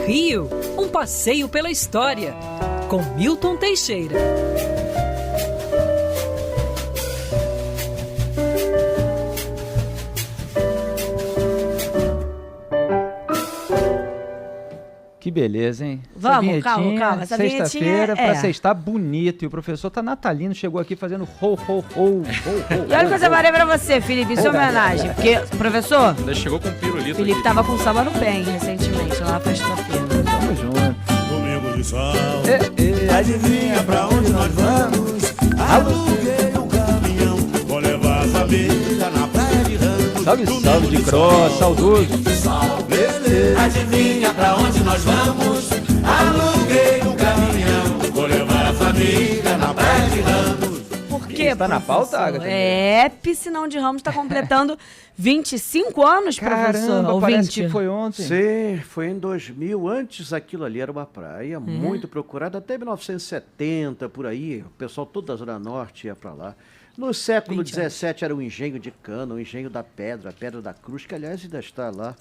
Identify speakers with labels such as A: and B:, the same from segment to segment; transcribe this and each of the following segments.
A: Rio, um passeio pela história, com Milton Teixeira.
B: Que beleza, hein?
C: Vamos, calma. Essa
B: sexta-feira, pra sextar bonito. E o professor tá natalino, chegou aqui fazendo ho, ho, ho.
C: E olha que eu separei pra você, Felipe, em sua homenagem. Porque, professor,
D: ainda chegou com um pirulito.
C: Felipe tava com samba no bem recentemente, lá na festa da feira.
B: Tamo junto.
E: Domingo de sol, adivinha pra onde nós vamos? Aluguei um caminhão, vou levar a família na praia de Ramos.
B: Salve de Cross, saudoso.
E: Adivinha pra onde nós vamos? Aluguei um caminhão, vou levar a família na praia de Ramos.
C: Por quê,
B: Tá na pauta, Agatha?
C: Piscinão de Ramos tá completando 25 anos, professor.
B: Caramba, parece que foi ontem.
F: Sim, foi em 2000. Antes aquilo ali era uma praia muito procurada, até 1970, por aí. O pessoal todo da Zona Norte ia pra lá. No século XVII era o engenho de cana, o engenho da pedra, a Pedra da Cruz, que aliás ainda está lá.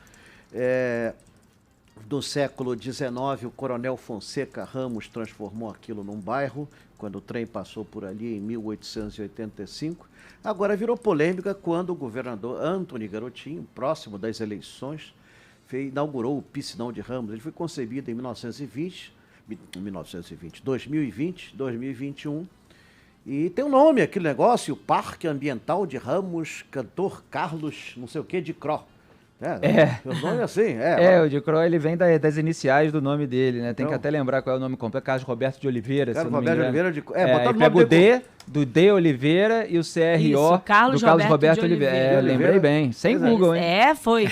F: No século XIX, o Coronel Fonseca Ramos transformou aquilo num bairro, quando o trem passou por ali em 1885. Agora virou polêmica quando o governador Antony Garotinho, próximo das eleições, inaugurou o Piscinão de Ramos. Ele foi concebido em 2021, e tem um nome aquele negócio, o Parque Ambiental de Ramos, Cantor Carlos, não sei o que, de Cro. O nome é assim,
B: o de Croix, ele vem das iniciais do nome dele, né? Tem que até lembrar qual é o nome completo. Carlos Roberto de Oliveira,
F: Carlos Roberto de Oliveira.
B: Pega o D do D Oliveira e o CRO do Carlos Roberto de Oliveira. Lembrei bem. Sem Google, hein?
C: Foi. Eu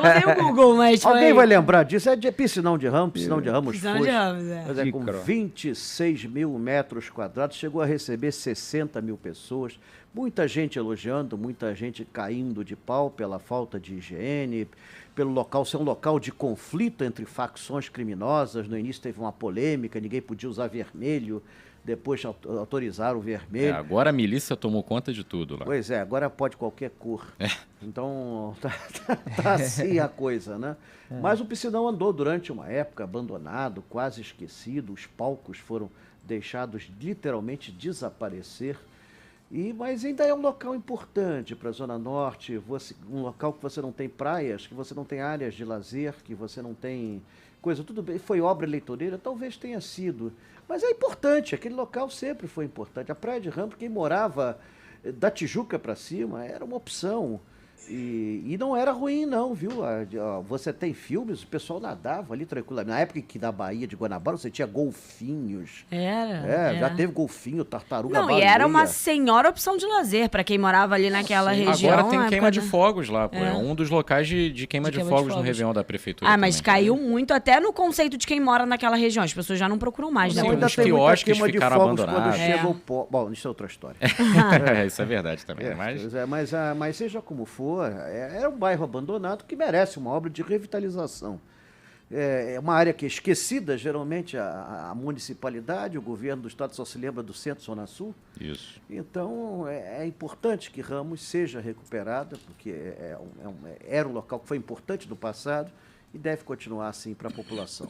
C: não tenho o Google, mas foi.
F: Alguém vai lembrar disso? É de Piscinão de Ramos, Piscinão de Ramos
C: Piscinão de Ramos,
F: Mas com 26 mil metros quadrados, chegou a receber 60 mil pessoas. Muita gente elogiando, muita gente caindo de pau pela falta de higiene, pelo local ser um local de conflito entre facções criminosas. No início teve uma polêmica, ninguém podia usar vermelho, depois autorizaram o vermelho.
D: Agora a milícia tomou conta de tudo lá.
F: Pois é, agora pode qualquer cor. Então tá assim a coisa, né? Mas o Piscinão andou durante uma época abandonado, quase esquecido, os palcos foram deixados literalmente desaparecer. Mas ainda é um local importante para a Zona Norte, um local que você não tem praias, que você não tem áreas de lazer, que você não tem coisa. Tudo bem, foi obra eleitoreira, talvez tenha sido, mas é importante, aquele local sempre foi importante. A Praia de Ramos, quem morava da Tijuca para cima, era uma opção. E não era ruim não, viu? Você tem filmes, o pessoal nadava ali tranquilamente. Na época que na Bahia de Guanabara você tinha golfinhos. Já teve golfinho, tartaruga baleia.
C: E era uma senhora opção de lazer para quem morava ali naquela região.
D: Agora tem queima de fogos lá, pô. É um dos locais de queima de fogos no Réveillon da prefeitura.
C: Mas caiu muito até no conceito de quem mora naquela região. As pessoas já não procuram mais, né?
D: Os quiosques ficaram abandonados.
F: Bom, isso é outra história.
D: Isso é verdade também.
F: Mas seja como for, era um bairro abandonado que merece uma obra de revitalização. É uma área que é esquecida, geralmente a municipalidade, o governo do estado só se lembra do Centro-Zona Sul.
D: Isso.
F: Então é importante que Ramos seja recuperada, porque era um local que foi importante no passado e deve continuar assim para a população.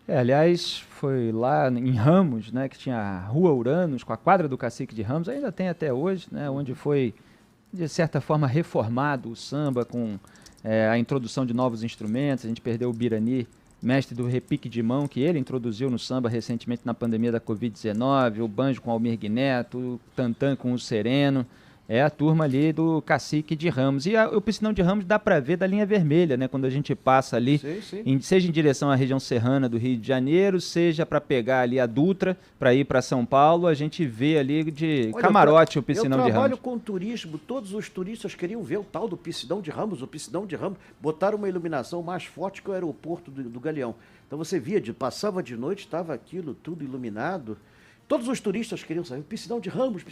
B: Aliás, foi lá em Ramos, né, que tinha a Rua Uranos, com a quadra do Cacique de Ramos, ainda tem até hoje, né, onde foi, de certa forma, reformado o samba com a introdução de novos instrumentos. A gente perdeu o Birani, mestre do repique de mão, que ele introduziu no samba recentemente na pandemia da Covid-19, o banjo com Almir Neto, o tantã com o Sereno. É a turma ali do Cacique de Ramos. E o Piscinão de Ramos dá para ver da linha vermelha, né? Quando a gente passa ali, seja em direção à região serrana do Rio de Janeiro, seja para pegar ali a Dutra, para ir para São Paulo, a gente vê ali de camarote o Piscinão de Ramos.
F: Eu trabalho com turismo, todos os turistas queriam ver o tal do Piscinão de Ramos, o Piscinão de Ramos. Botaram uma iluminação mais forte que o aeroporto do Galeão. Então você via, passava de noite, estava aquilo tudo iluminado. Todos os turistas queriam saber, Piscinão de Ramos,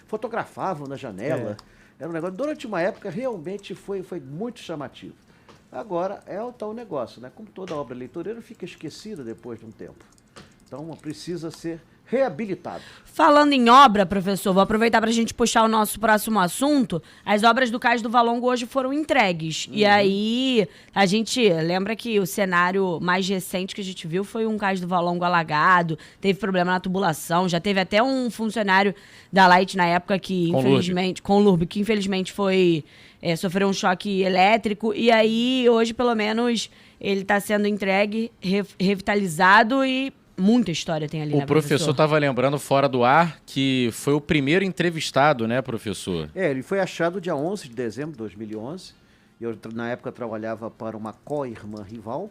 F: fotografavam na janela. Era um negócio, durante uma época realmente foi muito chamativo. Agora é o tal negócio, né? Como toda obra eleitoreira fica esquecida depois de um tempo. Então precisa ser reabilitado.
C: Falando em obra, professor, vou aproveitar para a gente puxar o nosso próximo assunto. As obras do Cais do Valongo hoje foram entregues. E aí, a gente lembra que o cenário mais recente que a gente viu foi um Cais do Valongo alagado, teve problema na tubulação, já teve até um funcionário da Light na época que, infelizmente, com o Lurbe, que infelizmente foi sofreu um choque elétrico. E aí, hoje, pelo menos, ele está sendo entregue, revitalizado e muita história tem ali, né, professor?
D: O professor estava lembrando fora do ar que foi o primeiro entrevistado, né, professor?
F: Ele foi achado dia 11 de dezembro de 2011. Eu, na época, trabalhava para uma co-irmã rival.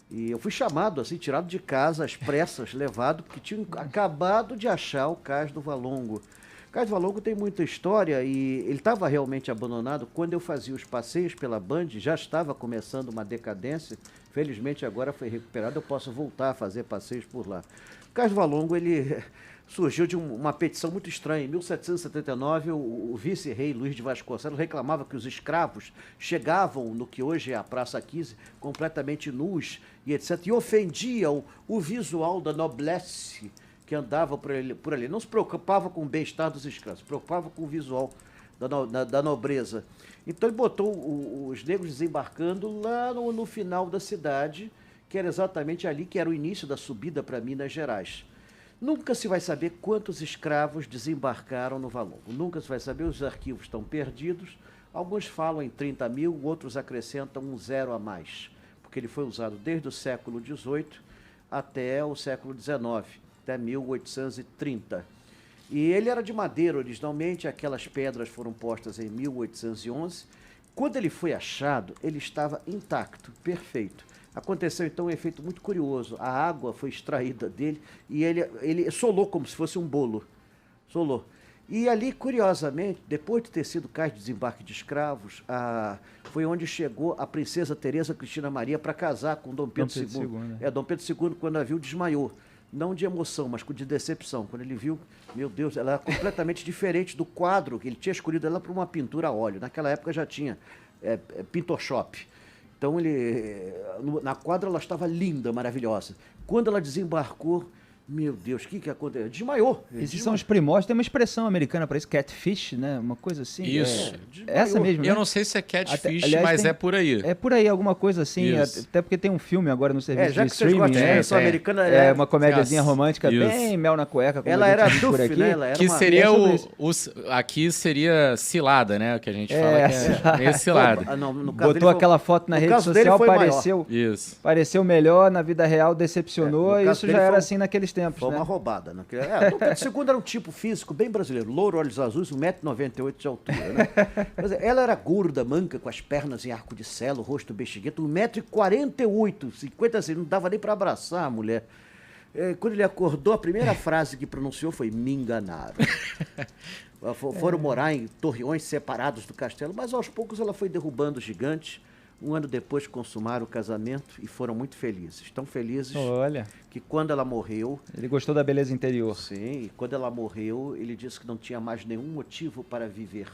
F: E eu fui chamado, assim, tirado de casa, às pressas, levado, porque tinham acabado de achar o Cais do Valongo. O Cais do Valongo tem muita história e ele estava realmente abandonado. Quando eu fazia os passeios pela Band, já estava começando uma decadência. Felizmente agora foi recuperado, eu posso voltar a fazer passeios por lá. O Cais do Valongo, ele surgiu de uma petição muito estranha. Em 1779, o vice-rei Luís de Vasconcelos reclamava que os escravos chegavam no que hoje é a Praça 15 completamente nus e etc. E ofendia o visual da noblesse que andava por ali. Não se preocupava com o bem-estar dos escravos, se preocupava com o visual da nobreza. Então ele botou os negros desembarcando lá no final da cidade, que era exatamente ali que era o início da subida para Minas Gerais. Nunca se vai saber quantos escravos desembarcaram no Valongo. Nunca se vai saber, os arquivos estão perdidos. Alguns falam em 30 mil, outros acrescentam um zero a mais, porque ele foi usado desde o século XVIII até o século XIX, até 1830. E ele era de madeira originalmente, aquelas pedras foram postas em 1811. Quando ele foi achado, ele estava intacto, perfeito. Aconteceu então um efeito muito curioso. A água foi extraída dele e ele solou como se fosse um bolo. Solou. E ali, curiosamente, depois de ter sido cais de desembarque de escravos, foi onde chegou a princesa Teresa Cristina Maria para casar com Dom Pedro II. Né? Dom Pedro II, quando a viu, desmaiou. Não de emoção, mas de decepção. Quando ele viu, meu Deus, ela era completamente diferente do quadro, que ele tinha escolhido ela para uma pintura a óleo. Naquela época já tinha Pintor Shop. Então, na quadra ela estava linda, maravilhosa. Quando ela desembarcou, meu Deus, o que aconteceu? Desmaiou.
B: Esses são os primórdios. Tem uma expressão americana para isso, catfish, né? Uma coisa assim.
D: Isso.
B: Essa mesmo, né?
D: Eu não sei se é catfish, mas é por aí.
B: É por aí, alguma coisa assim. Até porque tem um filme agora no serviço
F: já
B: de
F: que vocês
B: streaming.
F: gostam de americana,
B: é uma comédiazinha romântica, bem mel na cueca. Como
F: ela era
B: por aqui.
F: né? Ela era
D: que seria aqui seria cilada, né? O que a gente fala que é cilada.
F: No caso
B: botou aquela foto na rede social, pareceu melhor, na vida real decepcionou, e isso já era assim naqueles tempos.
F: Foi uma roubada. Dom Pedro II era um tipo físico bem brasileiro, louro, olhos azuis, 1,98 m de altura. Né? Ela era gorda, manca, com as pernas em arco de selo, o rosto bexiguento, 1,48 m, 50 assim, não dava nem para abraçar a mulher. Quando ele acordou, a primeira frase que pronunciou foi: me enganaram. Foram morar em torreões separados do castelo, mas aos poucos ela foi derrubando os gigantes. Um ano depois consumaram o casamento e foram muito felizes. Tão felizes que quando ela morreu...
B: Ele gostou da beleza interior.
F: Sim, e quando ela morreu, ele disse que não tinha mais nenhum motivo para viver,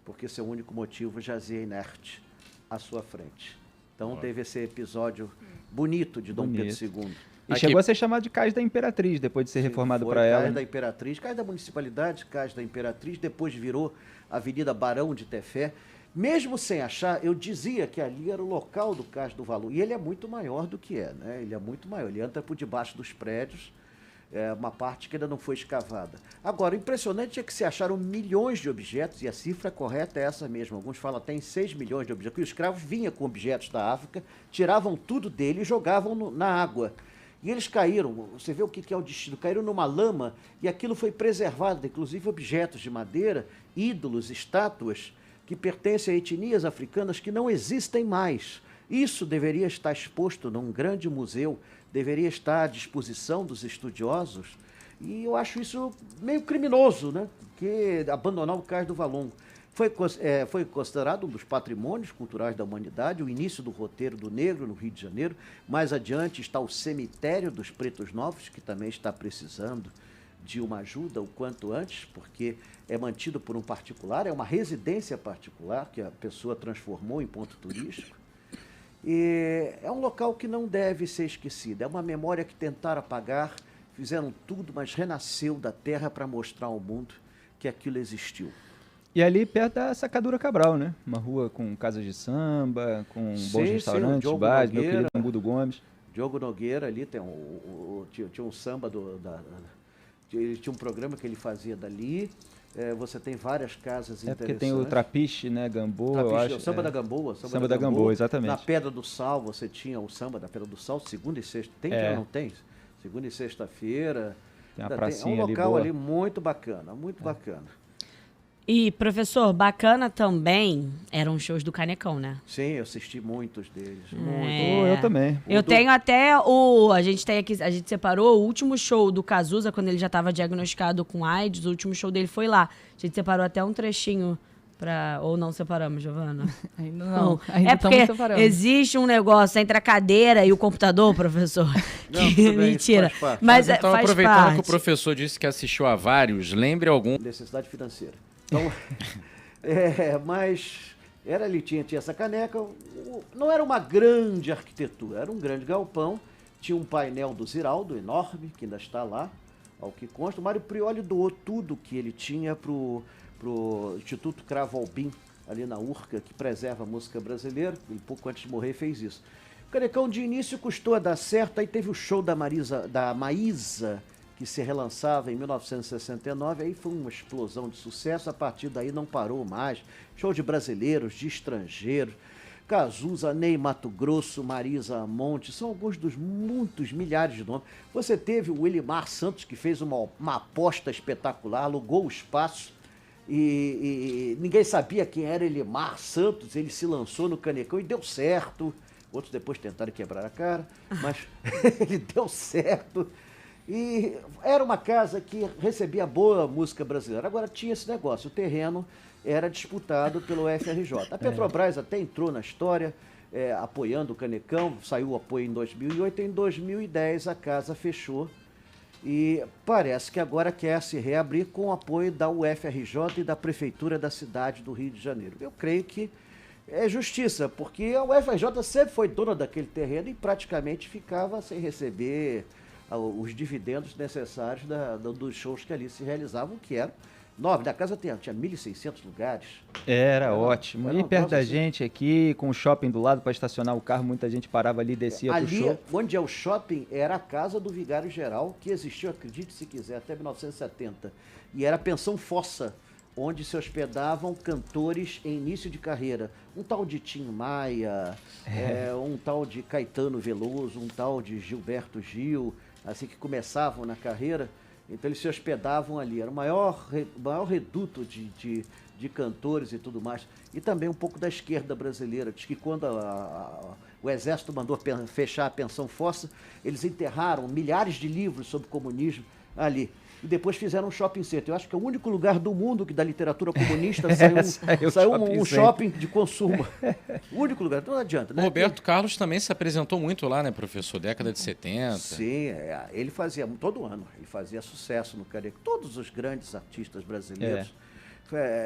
F: porque seu único motivo jazia inerte à sua frente. Então teve esse episódio bonito de Dom Pedro II.
B: E chegou a ser chamado de Cais da Imperatriz, depois de ser reformado para ela.
F: Cais da Imperatriz, Cais da Municipalidade, Cais da Imperatriz, depois virou Avenida Barão de Tefé. Mesmo sem achar, eu dizia que ali era o local do Cais do Valongo. E ele é muito maior do que né? Ele é muito maior. Ele entra por debaixo dos prédios, uma parte que ainda não foi escavada. Agora, o impressionante é que se acharam milhões de objetos, e a cifra correta é essa mesmo. Alguns falam até em 6 milhões de objetos. Que os escravos vinham com objetos da África, tiravam tudo dele e jogavam na água. E eles caíram, você vê o que é o destino, caíram numa lama e aquilo foi preservado, inclusive objetos de madeira, ídolos, estátuas, que pertencem a etnias africanas que não existem mais. Isso deveria estar exposto num grande museu, deveria estar à disposição dos estudiosos, e eu acho isso meio criminoso, né? Que abandonar o Cais do Valongo. Foi considerado um dos patrimônios culturais da humanidade, o início do roteiro do negro no Rio de Janeiro. Mais adiante está o cemitério dos Pretos Novos, que também está precisando de uma ajuda o quanto antes, porque é mantido por um particular, é uma residência particular que a pessoa transformou em ponto turístico. E é um local que não deve ser esquecido, é uma memória que tentaram apagar, fizeram tudo, mas renasceu da terra para mostrar ao mundo que aquilo existiu.
B: E ali perto da Sacadura Cabral, né? Uma rua com casas de samba, com bons restaurantes, bares, meu querido Ambudo Gomes.
F: Diogo Nogueira ali tem tinha um samba ele tinha um programa que ele fazia dali. Você tem várias casas interessantes.
B: Porque tem o Trapiche, né? Gamboa, eu acho.
F: O samba da Gamboa.
B: Samba da Gamboa, exatamente.
F: Na Pedra do Sal, você tinha o samba da Pedra do Sal, segunda e sexta. Tem que não tem? Segunda e sexta-feira.
B: Tem uma pracinha
F: é um local
B: ali
F: muito bacana, muito bacana.
C: E, professor, bacana também eram shows do Canecão, né?
F: Sim, eu assisti muitos deles.
B: Eu também.
C: Eu tenho até a gente separou o último show do Cazuza, quando ele já estava diagnosticado com AIDS, o último show dele foi lá. A gente separou até um trechinho ou não separamos, Giovana?
G: Ainda não. Ainda
C: porque
G: separando.
C: Existe um negócio entre a cadeira e o computador, professor.
F: Não, tudo bem,
C: mentira.
F: faz parte.
C: Mas
D: então,
C: faz
D: aproveitando
C: parte.
D: que o professor disse que assistiu a vários, lembre algum.
F: Necessidade financeira. Então, mas ele tinha essa caneca, não era uma grande arquitetura, era um grande galpão, tinha um painel do Ziraldo enorme, que ainda está lá, ao que consta. O Mário Prioli doou tudo que ele tinha pro Instituto Cravo Albim, ali na Urca, que preserva a música brasileira. Ele, pouco antes de morrer, fez isso. O Canecão, de início, custou a dar certo. Aí teve o show da Maísa, que se relançava em 1969. Aí foi uma explosão de sucesso. A partir daí não parou mais. Show de brasileiros, de estrangeiros. Cazuza, Ney Matogrosso, Marisa Monte, são alguns dos muitos milhares de nomes. Você teve o Elimar Santos, que fez uma aposta espetacular, alugou o espaço e ninguém sabia quem era Elimar Santos. Ele se lançou no Canecão e deu certo. Outros depois tentaram quebrar a cara, mas ele deu certo. E era uma casa que recebia boa música brasileira. Agora tinha esse negócio, o terreno era disputado pelo FRJ. A Petrobras até entrou na história, apoiando o Canecão, saiu o apoio em 2008, em 2010 a casa fechou e parece que agora quer se reabrir com o apoio da UFRJ e da Prefeitura da cidade do Rio de Janeiro. Eu creio que é justiça, porque a UFRJ sempre foi dona daquele terreno e praticamente ficava sem receber os dividendos necessários dos shows que ali se realizavam, que eram enorme. Da casa tinha 1.600 lugares.
B: Era ótimo.
F: Era
B: E perto da
F: assim.
B: gente aqui, com o shopping do lado para estacionar o carro, muita gente parava ali e descia pro show.
F: Ali, onde é o shopping, era a casa do vigário-geral, que existiu, acredite se quiser, até 1970. E era a pensão Fossa, onde se hospedavam cantores em início de carreira. Um tal de Tim Maia, um tal de Caetano Veloso, um tal de Gilberto Gil, assim que começavam na carreira. Então eles se hospedavam ali, era o maior reduto de cantores e tudo mais. E também um pouco da esquerda brasileira. Diz que quando o Exército mandou fechar a pensão Fossa, eles enterraram milhares de livros sobre comunismo ali. E depois fizeram um shopping center. Eu acho que é o único lugar do mundo que da literatura comunista saiu um shopping de consumo. O único lugar, então não adianta, né?
D: O Roberto Carlos também se apresentou muito lá, né, professor? Década de 70.
F: Sim, ele fazia todo ano, ele fazia sucesso no Canecão. Todos os grandes artistas brasileiros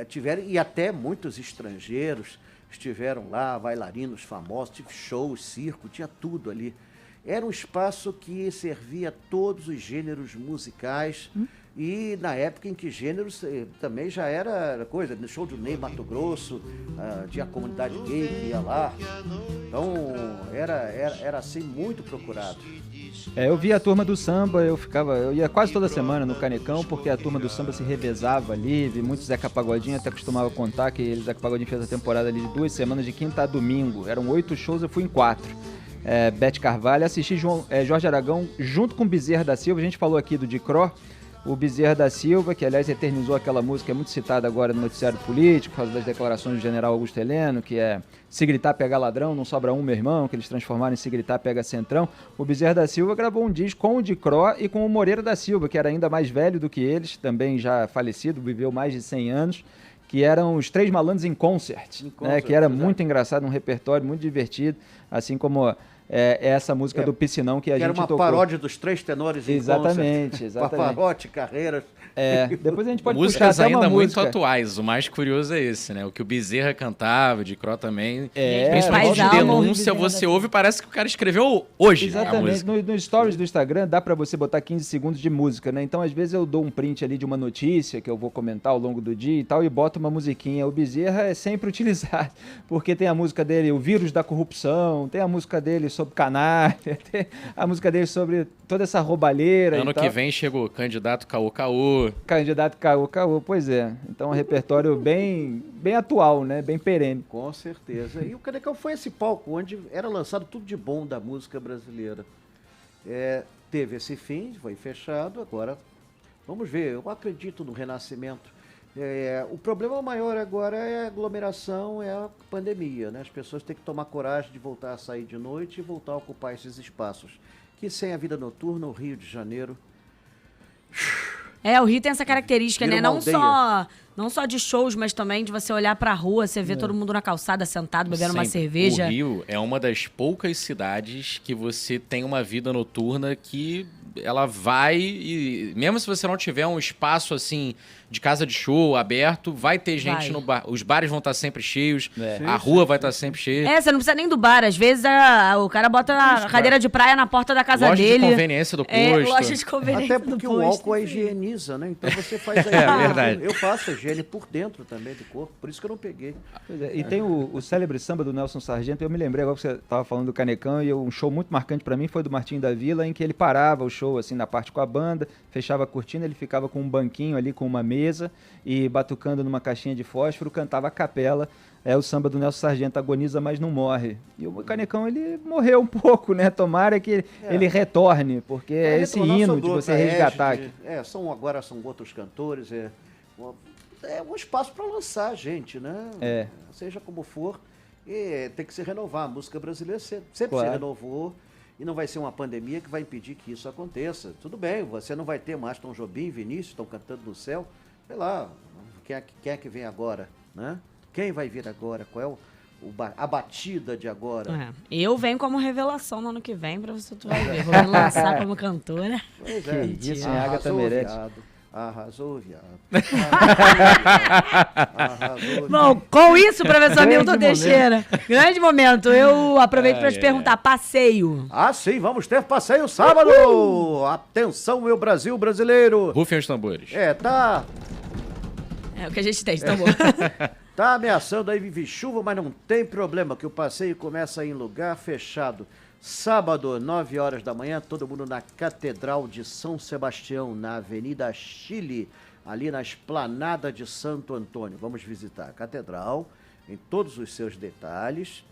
F: tiveram, e até muitos estrangeiros estiveram lá, bailarinos famosos, tive shows, circo, tinha tudo ali. Era um espaço que servia a todos os gêneros musicais e na época em que gêneros também já era coisa, no show do Ney Matogrosso, tinha a comunidade gay que ia lá. Então era assim muito procurado.
B: Eu via a turma do samba, eu ia quase toda semana no Canecão, porque a turma do samba se revezava ali, vi muito Zeca Pagodinho, até costumava contar que Zeca Pagodinho fez a temporada ali de 2 semanas, de quinta a domingo. Eram 8 shows, eu fui em 4. Bete Carvalho, assisti Jorge Aragão junto com Bezerra da Silva. A gente falou aqui do Dicró, o Bezerra da Silva, que aliás eternizou aquela música, é muito citada agora no noticiário político, por causa das declarações do general Augusto Heleno, que é se gritar pega ladrão, não sobra um, meu irmão, que eles transformaram em se gritar pega centrão. O Bezerra da Silva gravou um disco com o Dicró e com o Moreira da Silva, que era ainda mais velho do que eles, também já falecido, viveu mais de 100 anos, que eram os Três Malandros em Concert, né, que era muito engraçado, um repertório muito divertido, assim como é essa música do Piscinão que a
F: Que
B: gente
F: era uma
B: tocou.
F: paródia dos Três Tenores em
B: Exatamente,
F: Concert.
B: exatamente.
F: Pavarotti, Carreiras.
B: Depois a gente pode
D: Músicas
B: puxar até uma
D: ainda muito
B: música.
D: atuais. O mais curioso é esse, né? O que o Bezerra cantava, de Cro também.
C: Meus
D: Principalmente
C: pais
D: de
C: amam o
D: denúncia,
C: Bezerra
D: você
C: da
D: ouve e parece que o cara escreveu hoje a
B: Exatamente.
D: música.
B: No stories do Instagram dá pra você botar 15 segundos de música, né? Então, às vezes eu dou um print ali de uma notícia que eu vou comentar ao longo do dia e tal, e boto uma musiquinha. O Bezerra é sempre utilizado, porque tem a música dele, O Vírus da Corrupção, tem a música dele sobre canalha, tem a música dele sobre toda essa roubalheira
D: Ano
B: e tal.
D: que vem chega o candidato Caô Caô.
B: Candidato Caô, pois é. Então, é um repertório bem atual, né? Bem perene.
F: Com certeza. E o Canecão foi esse palco onde era lançado tudo de bom da música brasileira. Teve esse fim, foi fechado, agora vamos ver. Eu acredito no renascimento. O problema maior agora é a aglomeração, é a pandemia, né? As pessoas têm que tomar coragem de voltar a sair de noite e voltar a ocupar esses espaços. Que sem a vida noturna, o Rio de Janeiro...
C: O Rio tem essa característica,
F: Vira
C: né?
F: uma
C: Não só de shows, mas também de você olhar pra rua, você vê todo mundo na calçada, sentado, bebendo uma
D: Sempre.
C: cerveja.
D: O Rio é uma das poucas cidades que você tem uma vida noturna que ela vai e mesmo se você não tiver um espaço assim de casa de show aberto, vai ter gente
C: Vai.
D: no bar. Os bares vão estar sempre cheios,
B: É.
D: a rua vai estar sempre cheia.
C: Você não precisa nem do bar. Às vezes o cara bota a cadeira de praia na porta da casa
D: Loja
C: dele.
D: de conveniência do posto.
C: Loja de conveniência
F: Até porque
C: do
F: o
C: posto,
F: álcool
C: sim.
F: higieniza, né? Então você faz a
D: verdade.
F: Eu faço a higiene por dentro também do corpo, por isso que eu não peguei.
B: Pois é, e tem o célebre samba do Nelson Sargento. Eu me lembrei agora que você estava falando do Canecão, e um show muito marcante para mim foi do Martinho da Vila, em que ele parava o show assim na parte com a banda, fechava a cortina, ele ficava com um banquinho ali com uma mesa e batucando numa caixinha de fósforo, cantava a capela. O samba do Nelson Sargento, Agoniza, mas não morre. E o Canecão, ele morreu um pouco, né? Tomara que ele retorne, porque é esse
F: retornar,
B: hino
F: sou
B: de
F: do
B: você
F: Otaege,
B: resgatar aqui.
F: agora são outros cantores, é um espaço para lançar gente, né? Seja como for, tem que se renovar. A música brasileira sempre
B: Claro.
F: se renovou e não vai ser uma pandemia que vai impedir que isso aconteça. Tudo bem, você não vai ter mais Tom Jobim e Vinícius, estão cantando no céu. Sei lá, quem é que vem agora, né? Quem vai vir agora? Qual é a batida de agora?
C: Eu venho como revelação no ano que vem, pra você tu vai ver. Vou me lançar como cantora.
F: Pois
B: Que isso, hein, Agatha
F: Arrasou,
B: Meirelles.
F: viado. Arrasou, viado.
C: Bom, com isso, professor
B: Grande
C: Milton
B: momento.
C: Teixeira. Grande momento. Eu aproveito para te
D: Ai,
C: perguntar, passeio.
F: Sim, vamos ter passeio sábado! Atenção, meu Brasil brasileiro!
D: Rufem os tambores.
F: Tá
C: É o que a gente tem, tá bom.
F: ameaçando aí vir chuva, mas não tem problema, que o passeio começa em lugar fechado. Sábado, 9 horas da manhã, todo mundo na Catedral de São Sebastião, na Avenida Chile, ali na Esplanada de Santo Antônio. Vamos visitar a Catedral em todos os seus detalhes.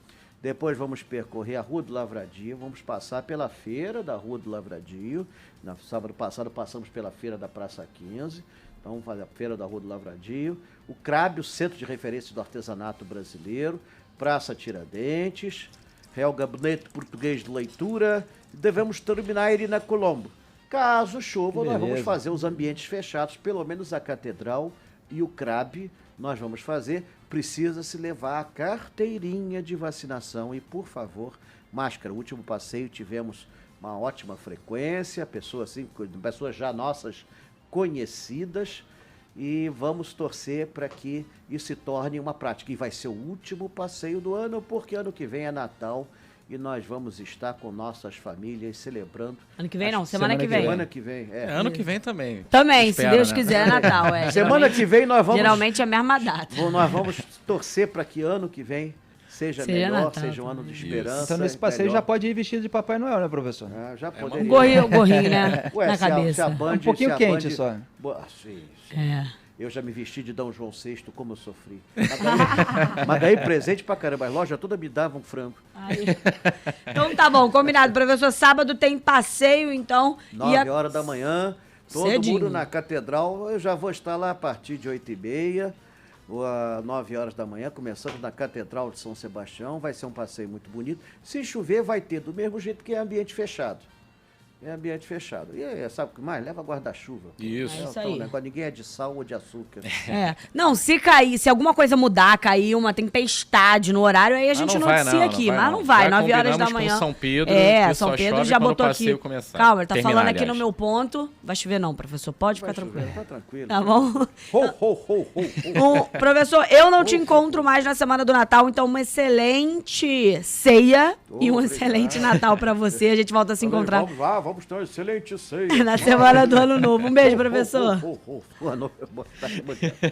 F: Depois vamos percorrer a Rua do Lavradio, vamos passar pela feira da Rua do Lavradio. No sábado passado passamos pela feira da Praça 15. Então vamos fazer a feira da Rua do Lavradio. O CRAB, o Centro de Referência do Artesanato Brasileiro. Praça Tiradentes. Real Gabinete Português de Leitura. Devemos terminar Irina Colombo. Caso chova, nós vamos fazer os ambientes fechados, pelo menos a Catedral e o CRAB. Nós vamos fazer. Precisa-se levar a carteirinha de vacinação e, por favor, máscara. O último passeio tivemos uma ótima frequência, pessoas já nossas conhecidas, e vamos torcer para que isso se torne uma prática. E vai ser o último passeio do ano, porque ano que vem é Natal e nós vamos estar com nossas famílias celebrando.
C: Ano que vem não, semana que vem.
F: Semana que vem,
D: Ano que vem também.
C: Também,
D: Espera,
C: se Deus
D: né?
C: quiser, é Natal.
F: Semana que vem nós vamos...
C: Geralmente é a mesma data.
F: Nós vamos torcer para que ano que vem seja melhor,
C: Natal,
F: seja um ano de esperança.
B: Então, nesse passeio
F: melhor.
B: já pode ir vestido de Papai Noel, né, professor?
F: Já
C: O
F: poderia.
C: gorrinho, né?
F: Ué,
C: na
F: se a
C: cabeça.
F: Band,
B: Um pouquinho
F: se a
B: quente
F: Band-
B: só.
F: Sim.
C: É.
F: Eu já me vesti de D. João VI, como eu sofri. Mas daí presente pra caramba. A loja toda me dava um frango.
C: Aí. Então tá bom, combinado. Professor, sábado tem passeio, então.
F: 9 horas da manhã, todo
C: Cedinho.
F: mundo na Catedral. Eu já vou estar lá a partir de 8h30, ou às 9 horas da manhã, começando na Catedral de São Sebastião. Vai ser um passeio muito bonito. Se chover, vai ter, do mesmo jeito que é ambiente fechado. É ambiente fechado. E aí, sabe o que mais? Leva guarda-chuva.
D: Isso.
C: É isso
F: Então,
C: aí.
F: negócio, ninguém é de sal ou de açúcar.
C: É. Não, se cair, se alguma coisa mudar, cair uma tempestade no horário, aí a gente
D: não vai,
C: noticia
D: não,
C: aqui.
D: não vai,
C: mas
D: não.
C: não vai,
D: Já
C: 9 horas da
D: combinamos com
C: manhã.
D: São Pedro,
C: É,
D: que
C: São
D: só
C: Pedro
D: chove
C: já
D: quando o
C: botou aqui.
D: passeio começar.
C: Calma, ele tá
D: Terminar,
C: falando aqui
D: aliás.
C: no meu ponto. Vai chover não, professor. Pode ficar
F: Vai chover,
C: tranquilo.
F: tá tranquilo.
C: Tá bom?
F: Ho, ho, ho, ho, ho.
C: Professor, eu não te encontro mais na semana do Natal, então uma excelente ceia e um
F: Obrigado.
C: excelente Natal pra você. A gente volta a se encontrar
F: Vamos lá, vamos ter uma excelente ceia.
C: na semana do Ano Novo. Um beijo, professor.
F: Boa noite, boa tarde, bom dia.